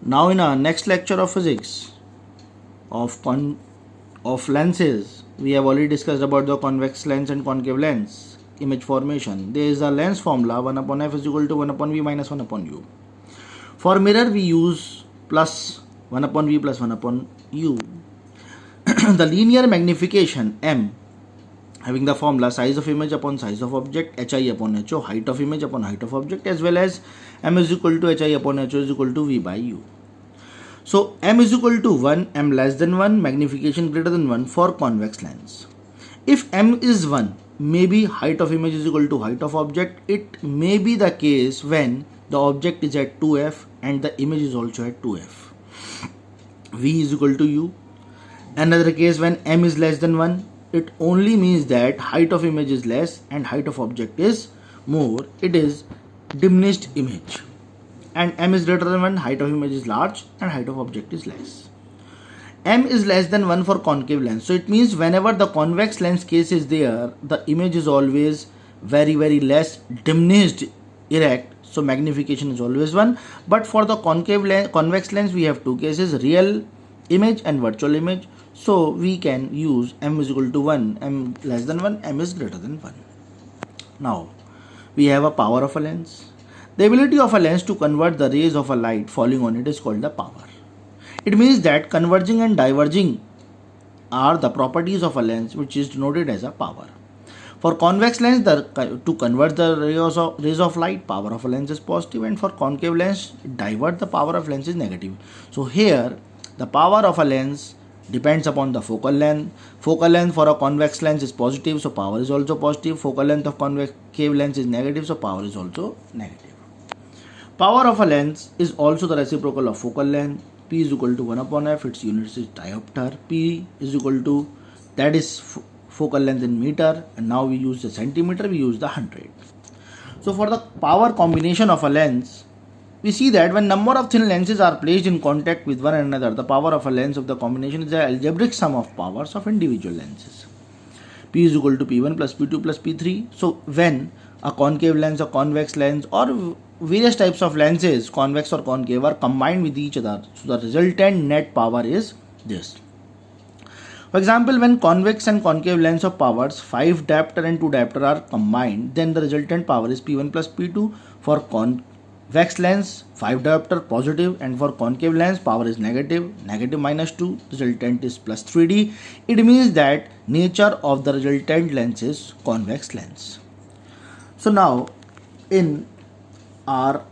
Now in our next lecture of physics of lenses, we have already discussed about the convex lens and concave lens image formation. There is a lens formula 1 upon f is equal to 1 upon v minus 1 upon u. For mirror we use plus 1 upon v plus 1 upon u. The linear magnification m having the formula size of image upon size of object, hi upon ho, height of image upon height of object, as well as m is equal to hi upon ho is equal to v by u. So m is equal to 1, m less than 1, magnification greater than 1 for convex lens. If m is 1, maybe height of image is equal to height of object. It may be the case when the object is at 2f and the image is also at 2f. V is equal to u. Another case when m is less than 1, it only means that height of image is less and height of object is more. It is diminished image. And m is greater than 1, height of image is large and height of object is less. M is less than 1 for concave lens. So it means whenever the convex lens case is there, the image is always very less, diminished, erect. So magnification is always 1. But for the convex lens, we have two cases, real image and virtual image. So we can use m is equal to 1, m less than 1, m is greater than 1. Now we have a power of a lens. The ability of a lens to convert the rays of a light falling on it is called the power. It means that converging and diverging are the properties of a lens, which is denoted as a power. For convex lens, to convert the rays of light, power of a lens is positive, and for concave lens, divert the power of lens is negative. So here, the power of a lens depends upon the focal length. Focal length for a convex lens is positive, so power is also positive. Focal length of concave lens is negative, so power is also negative. Power of a lens is also the reciprocal of focal length. P is equal to 1 upon f, its units is diopter. P is equal to, that is focal length in meter, and now we use the centimeter, we use the 100. So for the power combination of a lens, we see that when number of thin lenses are placed in contact with one another, the power of a lens of the combination is the algebraic sum of powers of individual lenses. P is equal to P1 plus P2 plus P3. So when a concave lens, a convex lens, or various types of lenses, convex or concave, are combined with each other, so the resultant net power is this. For example, when convex and concave lens of powers 5 diopter and 2 diopter are combined, then the resultant power is P1 plus P2. For convex lens, 5 diopter positive, and for concave lens, power is negative minus 2, resultant is plus 3D. It means that nature of the resultant lens is convex lens. So now in our